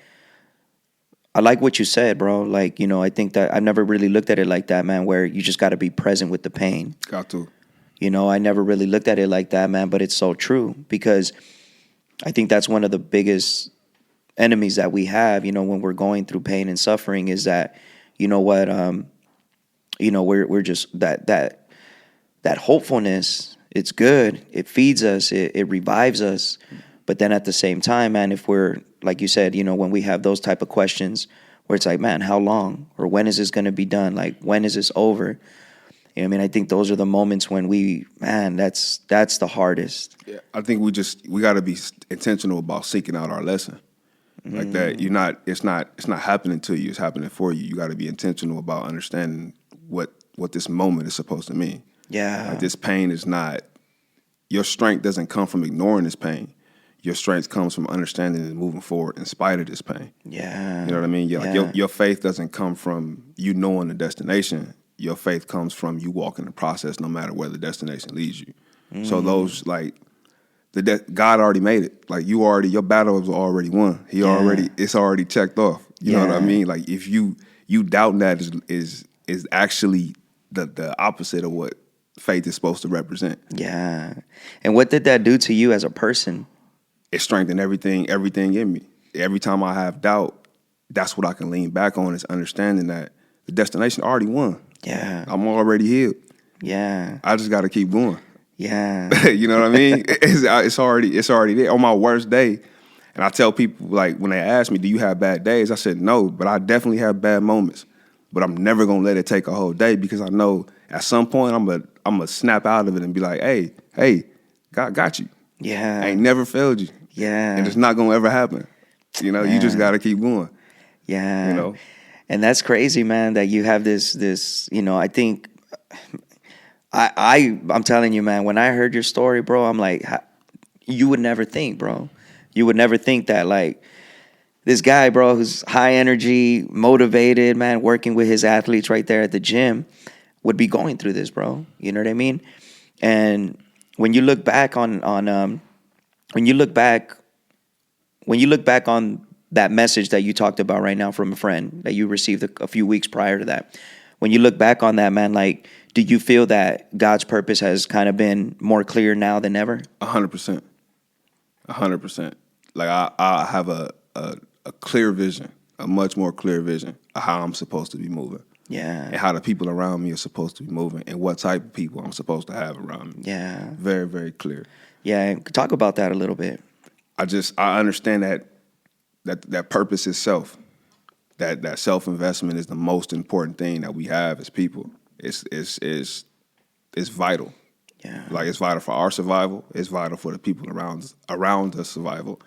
I like what you said, bro. Like, I think that I've never really looked at it like that, man, where you just got to be present with the pain. Got to. I never really looked at it like that, man, but it's so true because I think that's one of the biggest enemies that we have, when we're going through pain and suffering is that, we're just that hopefulness, it's good. It feeds us. It revives us. But then at the same time, man, if we're, like you said, when we have those type of questions where it's like, man, how long? Or when is this going to be done? Like, when is this over? You know what I mean? I think those are the moments when that's the hardest. Yeah, I think we got to be intentional about seeking out our lesson. Like that, it's not happening to you, it's happening for you. You got to be intentional about understanding what this moment is supposed to mean. Yeah. Like this pain is not, your strength doesn't come from ignoring this pain. Your strength comes from understanding and moving forward in spite of this pain. Yeah. You know what I mean? Like your faith doesn't come from you knowing the destination. Your faith comes from you walking the process no matter where the destination leads you. So those, like, God already made it. Like, your battle was already won. It's already checked off. You know what I mean? Like, if you doubting that is actually the opposite of what faith is supposed to represent. Yeah. And what did that do to you as a person? It strengthened everything in me. Every time I have doubt, that's what I can lean back on, is understanding that the destination already won. Yeah. I'm already healed. Yeah. I just got to keep going. Yeah. You know what I mean? It's already there. On my worst day, and I tell people, like, when they ask me, do you have bad days? I said, no, but I definitely have bad moments. But I'm never going to let it take a whole day, because I know at some point I'm gonna snap out of it and be like, hey, God got you. Yeah. I ain't never failed you. Yeah. And it's not going to ever happen. You know, you just got to keep going. Yeah. You know? And that's crazy, man, that you have this, you know, I think, I'm telling you, man, when I heard your story, bro, I'm like, you would never think, bro. You would never think that, like, this guy, bro, who's high energy, motivated, man, working with his athletes right there at the gym, would be going through this, bro. You know what I mean? And when you look back on that message that you talked about right now from a friend that you received a few weeks prior to that, when you look back on that, man, like, do you feel that God's purpose has kind of been more clear now than ever? 100%. 100%. Like, I have a clear vision, a much more clear vision of how I'm supposed to be moving. Yeah. And how the people around me are supposed to be moving, and what type of people I'm supposed to have around me. Yeah. Very, very clear. Yeah. Talk about that a little bit. I understand that purpose itself, that self-investment is the most important thing that we have as people. It's vital. Yeah. Like, it's vital for our survival. It's vital for the people around us survival.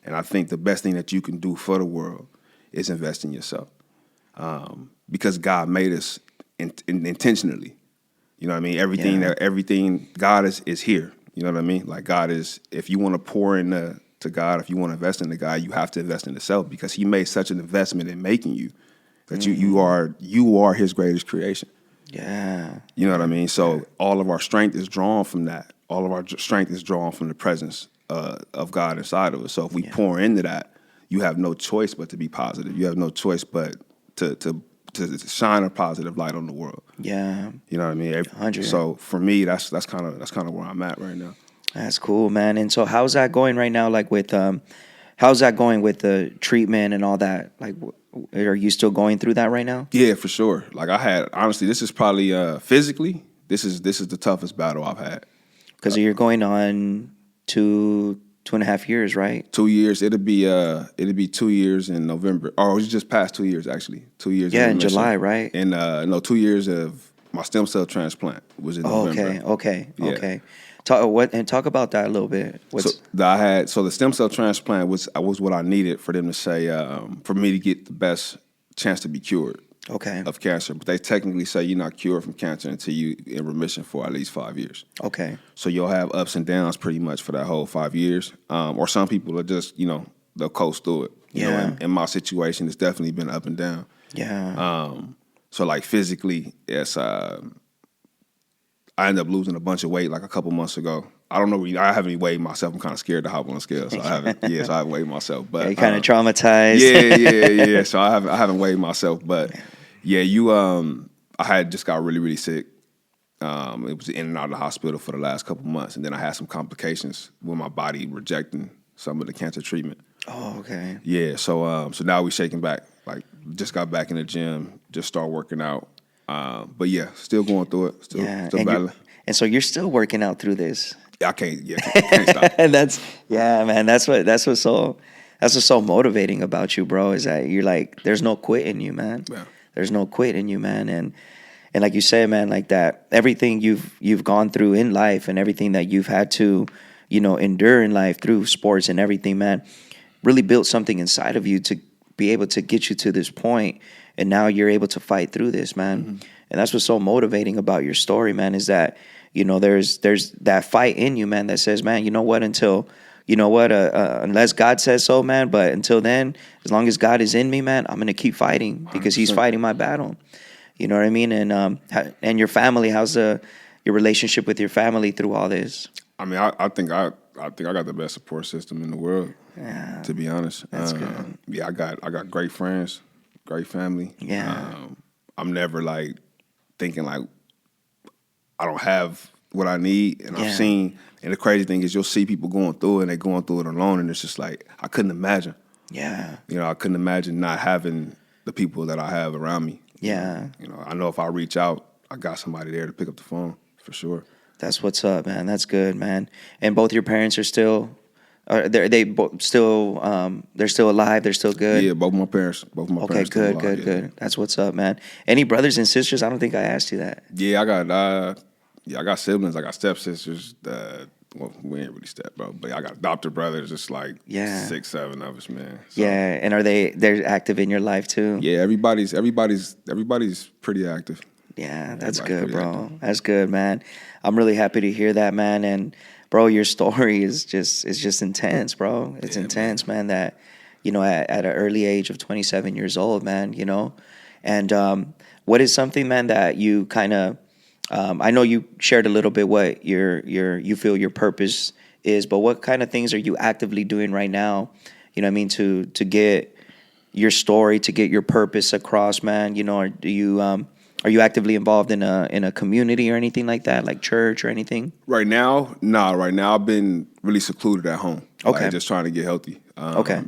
And I think the best thing that you can do for the world is invest in yourself. Because God made us intentionally. You know what I mean? Everything God is here. You know what I mean? Like, God is, if you want to pour into God, if you want to invest into God, you have to invest in yourself, because He made such an investment in making you that you are His greatest creation. Yeah. You know what I mean? So all of our strength is drawn from that. All of our strength is drawn from the presence of God inside of us. So if we pour into that, you have no choice but to be positive. You have no choice but to shine a positive light on the world. Yeah. You know what I mean? 100. So for me, that's kind of where I'm at right now. That's cool, man. And so how's that going right now? Like, with how's that going with the treatment and all that? Like, are you still going through that right now? Yeah, for sure. Like, honestly, this is probably physically, this is the toughest battle I've had. Because you're going on 2.5 years, right? 2 years. It'll be 2 years in November. Or it was just past 2 years, actually. 2 years. Yeah, in July, right? And 2 years of my stem cell transplant was in November. Okay. Yeah. Talk about that a little bit. So the stem cell transplant was what I needed for them to say, for me to get the best chance to be cured. Okay. Of cancer. But they technically say you're not cured from cancer until you're in remission for at least 5 years. Okay. So you'll have ups and downs pretty much for that whole 5 years. Or some people are just, they'll coast through it. You know, in my situation, it's definitely been up and down. Yeah. So, like, physically, yes, I ended up losing a bunch of weight like a couple months ago. I don't know. I haven't weighed myself. I'm kind of scared to hop on a scale, so I haven't. So I haven't weighed myself. But you're kind of traumatized. Yeah. So I haven't weighed myself, but I had just got really, really sick. It was in and out of the hospital for the last couple months, and then I had some complications with my body rejecting some of the cancer treatment. Oh, okay. Yeah. So now we shaking back. Like, just got back in the gym, just start working out. But yeah, still going through it. Still battling. And so you're still working out through this. I can't stop. And that's what's so motivating about you, bro, is that you're like, there's no quit in you, man. Yeah. There's no quit in you, man. And like you say, man, like that, everything you've gone through in life and everything that you've had to, endure in life through sports and everything, man, really built something inside of you to be able to get you to this point. And now you're able to fight through this, man. Mm-hmm. And that's what's so motivating about your story, man, is that, there's that fight in you, man, that says, man, unless God says so, man, but until then, as long as God is in me, man, I'm going to keep fighting because 100%. He's fighting my battle. You know what I mean? And your family, how's your relationship with your family through all this? I mean, I think I got the best support system in the world. Yeah, to be honest. That's good. Yeah, I got great friends, great family. Yeah. I'm never like thinking like I don't have what I need, and I've seen. And the crazy thing is, you'll see people going through it, and they're going through it alone, and it's just like I couldn't imagine. Yeah. I couldn't imagine not having the people that I have around me. Yeah. I know if I reach out, I got somebody there to pick up the phone for sure. That's what's up, man. That's good, man. And both your parents are still, they're still alive. They're still good. Yeah, both my parents. Okay, good. That's what's up, man. Any brothers and sisters? I don't think I asked you that. Yeah, I got siblings. I got stepsisters. Well, we ain't really step, bro, but I got adopted brothers. It's like 6, 7 of us, man. So, yeah, and they're active in your life too? Yeah, everybody's pretty active. Yeah, that's good, bro. Active. That's good, man. I'm really happy to hear that, man. And bro, your story is just intense, bro. It's intense, man. That at an early age of 27 years old, man. And what is something, man, that you kind of I know you shared a little bit what you feel your purpose is, but what kind of things are you actively doing right now? You know what I mean, to get your story, to get your purpose across, man. Or are you actively involved in a community or anything like that, like church or anything? Right now, Right now, I've been really secluded at home. Okay, like just trying to get healthy.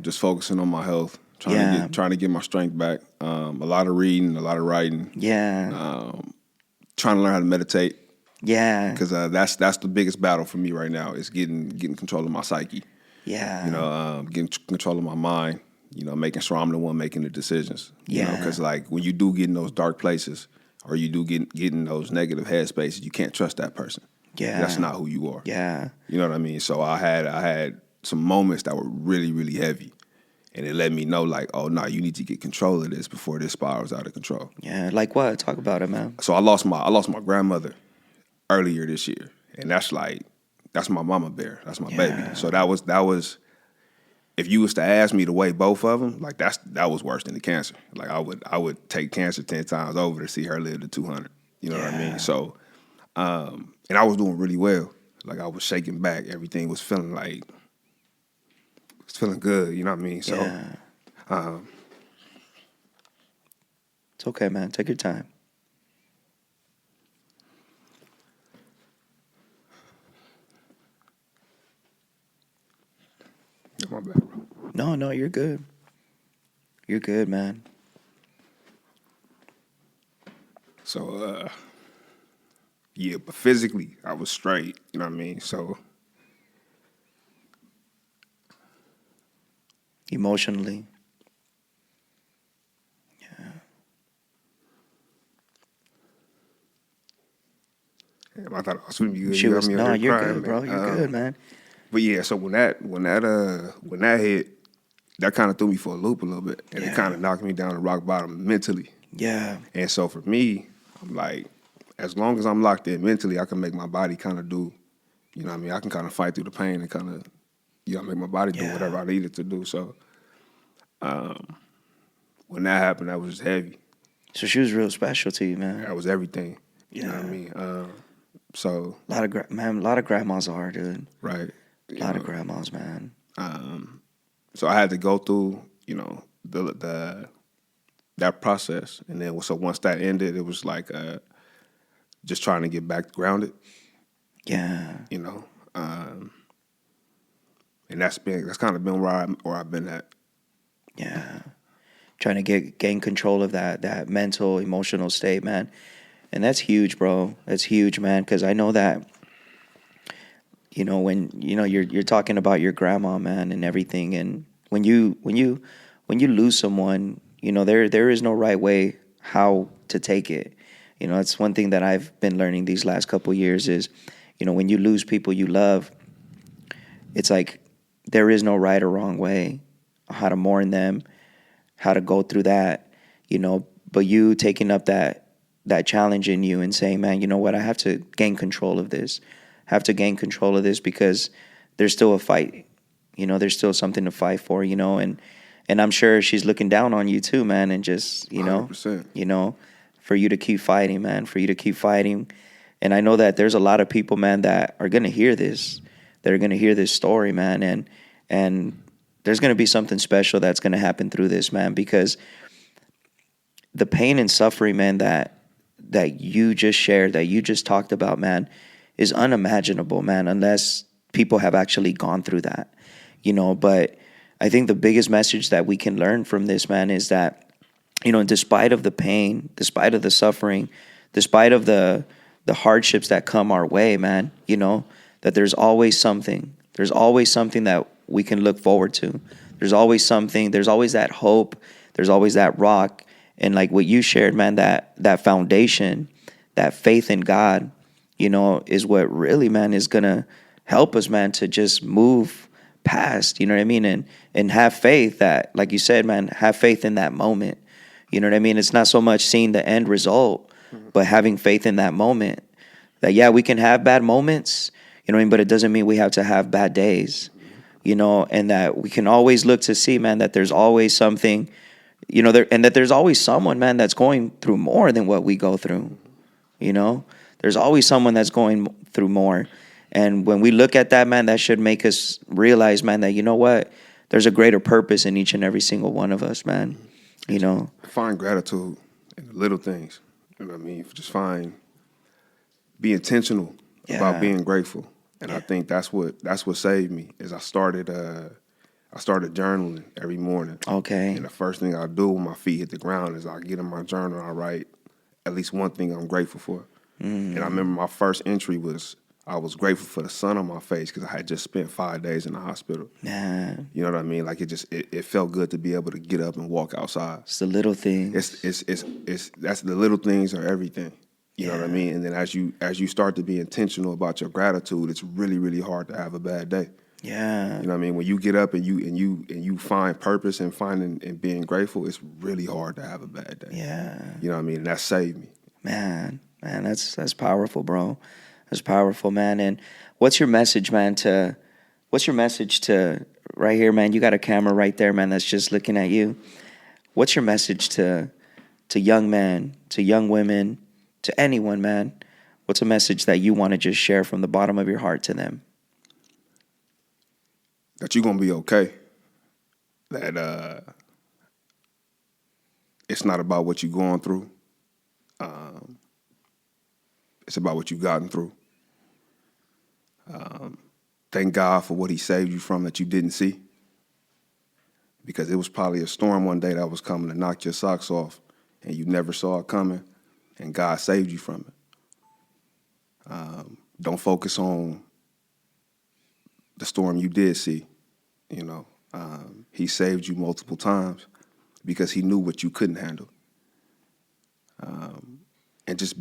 Just focusing on my health, trying to get my strength back. A lot of reading, a lot of writing. Yeah. Trying to learn how to meditate. Yeah. Because that's the biggest battle for me right now is getting control of my psyche. Yeah. Getting control of my mind. Making sure I'm the one making the decisions. Because like when you do get in those dark places or you do get in those negative headspaces, you can't trust that person. Yeah. That's not who you are. Yeah. You know what I mean? So I had some moments that were really, really heavy. And it let me know, like, oh, no, you need to get control of this before this spirals out of control. Yeah, like what? Talk about it, man. So I lost my grandmother earlier this year, and that's my mama bear. That's my baby. So that was. If you was to ask me to weigh both of them, like that was worse than the cancer. Like I would take cancer 10 times over to see her live to 200. You know what I mean? So, and I was doing really well. Like I was shaking back. Everything was feeling like. Feeling good, you know what I mean? So, it's okay, man. Take your time. My bad, bro. No, you're good. You're good, man. So, but physically, I was straight, you know what I mean? So. Emotionally. Damn, I thought I was gonna be good. You're crying, good, bro. You're good, man. But yeah, so when that hit, that kind of threw me for a loop a little bit, and it kind of knocked me down to rock bottom mentally. Yeah. And so for me, I'm like, as long as I'm locked in mentally, I can make my body kind of do, you know what I mean? I can kind of fight through the pain and kind of, make my body do whatever I need it to do. So when that happened, that was just heavy. So she was real special to you, man. That was everything. You know what I mean? So a lot of grandmas are, dude. Right. A lot of grandmas, man. So I had to go through, that process, and then so once that ended, it was like just trying to get back grounded. Yeah. And that's kind of been where I've been at. Yeah. Trying to gain control of that mental, emotional state, man. And that's huge, bro. That's huge, man, because I know that, when, you're talking about your grandma, man, and everything, and when you lose someone, there is no right way how to take it. You know, it's one thing that I've been learning these last couple years is, you know, when you lose people you love, it's like there is no right or wrong way how to mourn them, how to go through that, you know, but you taking up that challenge in you and saying, man, you know what, I have to gain control of this. Have to gain control of this because there's still a fight. You know, there's still something to fight for, you know, and I'm sure she's looking down on you too, man, and just, 100%. you know, for you to keep fighting, man, for you to keep fighting. And I know that there's a lot of people, man, that are going to hear this, that are going to hear this story, man, and there's going to be something special that's going to happen through this, man, because the pain and suffering, man, that you just shared, that you just talked about, man, is unimaginable, man, unless people have actually gone through that, you know. But I think the biggest message that we can learn from this, man, is that, you know, despite of the pain, despite of the suffering, despite of the hardships that come our way, man, you know, that there's always something that we can look forward to. There's always something, there's always that hope, there's always that rock. And like what you shared, man, that foundation, that faith in God, you know, is what really, man, is going to help us, man, to just move past, you know what I mean? And have faith that, like you said, man, have faith in that moment. You know what I mean? It's not so much seeing the end result, but having faith in that moment. That, yeah, we can have bad moments, you know what I mean? But it doesn't mean we have to have bad days, you know, and that we can always look to see, man, that there's always something, you know, and that there's always someone, man, that's going through more than what we go through, you know? There's always someone that's going through more. And when we look at that, man, that should make us realize, man, that, you know what? There's a greater purpose in each and every single one of us, man, you know? Find gratitude in the little things, you know what I mean? Just be intentional about being grateful. And I think that's what saved me is I started journaling every morning. Okay. And the first thing I do when my feet hit the ground is I get in my journal and I write at least one thing I'm grateful for. And I remember my first entry was I was grateful for the sun on my face because I had just spent 5 days in the hospital. Yeah. You know what I mean? Like it felt good to be able to get up and walk outside. It's the little things. It's that's the little things are everything. You know what I mean? And then as you start to be intentional about your gratitude, it's really, really hard to have a bad day. Yeah. You know what I mean? When you get up and you find purpose and finding and being grateful, it's really hard to have a bad day. Yeah. You know what I mean? And that saved me. Man, that's powerful, bro. That's powerful, man. And what's your message, man, right here, man? You got a camera right there, man, that's just looking at you. What's your message to young men, to young women, to anyone, man? What's a message that you want to just share from the bottom of your heart to them? That you're going to be okay. That it's not about what you're going through. It's about what you've gotten through. Thank God for what he saved you from that you didn't see. Because it was probably a storm one day that was coming to knock your socks off and you never saw it coming, and God saved you from it. Don't focus on the storm you did see. You know, he saved you multiple times because he knew what you couldn't handle. And just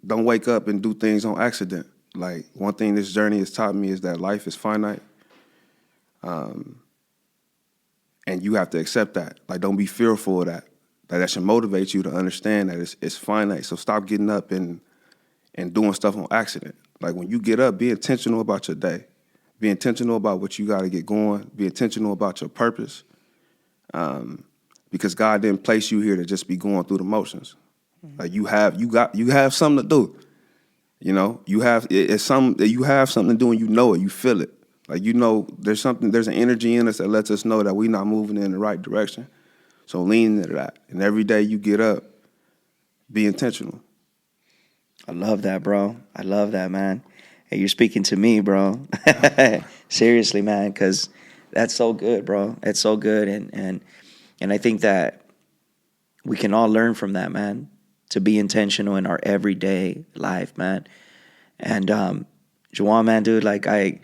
don't wake up and do things on accident. Like, one thing this journey has taught me is that life is finite. And you have to accept that. Like, don't be fearful of that. That should motivate you to understand that it's finite. So stop getting up and doing stuff on accident. Like, when you get up, be intentional about your day. Be intentional about what you got to get going. Be intentional about your purpose. Because God didn't place you here to just be going through the motions. Like, you have something to do. You know, you have something to do, and you know it, you feel it. Like, you know, there's an energy in us that lets us know that we're not moving in the right direction. So lean into that. And every day you get up, be intentional. I love that, bro. I love that, man. Hey, you're speaking to me, bro. Seriously, man, because that's so good, bro. It's so good. And I think that we can all learn from that, man, to be intentional in our everyday life, man. And Juwan, man, dude, like I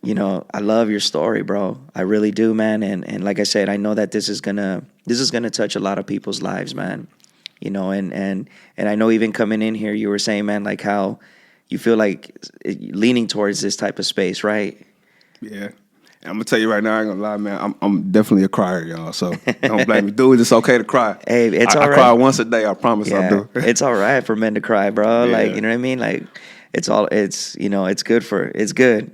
love your story, bro. I really do, man. And like I said, I know that this is gonna touch a lot of people's lives, man. you know, and I know even coming in here, you were saying, man, like how you feel like leaning towards this type of space, right? Yeah. I'm gonna tell you right now, I ain't gonna lie, man. I'm definitely a crier, y'all. So don't blame me. Dude, it's okay to cry. Hey, it's all right. I cry once a day. I promise I do. It's all right for men to cry, bro. Yeah. Like, you know what I mean? Like, it's good.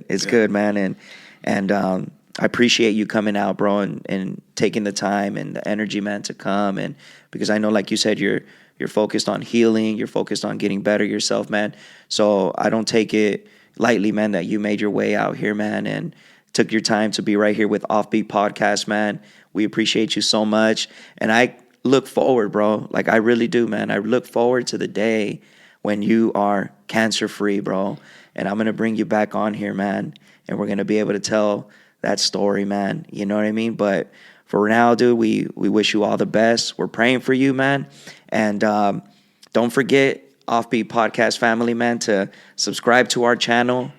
It's good, man. And I appreciate you coming out, bro, and taking the time and the energy, man, to come. And because I know, like you said, you're focused on healing. You're focused on getting better yourself, man. So I don't take it lightly, man, that you made your way out here, man, and took your time to be right here with Offbeat Podcast, man. We appreciate you so much. And I look forward, bro. Like, I really do, man. I look forward to the day when you are cancer-free, bro. And I'm going to bring you back on here, man. And we're going to be able to tell that story, man. You know what I mean? But for now, dude, we wish you all the best. We're praying for you, man. And don't forget, Offbeat Podcast family, man, to subscribe to our channel.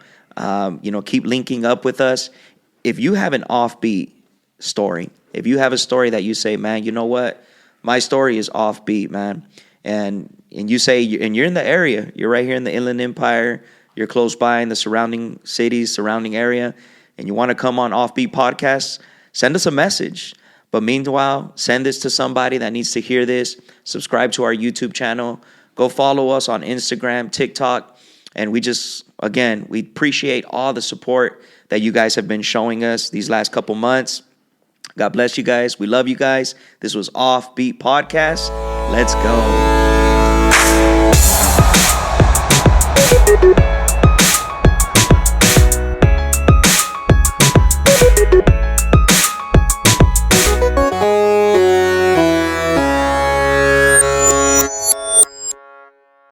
Keep linking up with us. If you have an offbeat story, if you have a story that you say, man, you know what? My story is offbeat, man. And you say, and you're in the area, you're right here in the Inland Empire, you're close by in the surrounding cities, surrounding area, and you want to come on Offbeat Podcasts, send us a message. But meanwhile, send this to somebody that needs to hear this. Subscribe to our YouTube channel. Go follow us on Instagram, TikTok. And we appreciate all the support that you guys have been showing us these last couple months. God bless you guys. We love you guys. This was Offbeat Podcast. Let's go.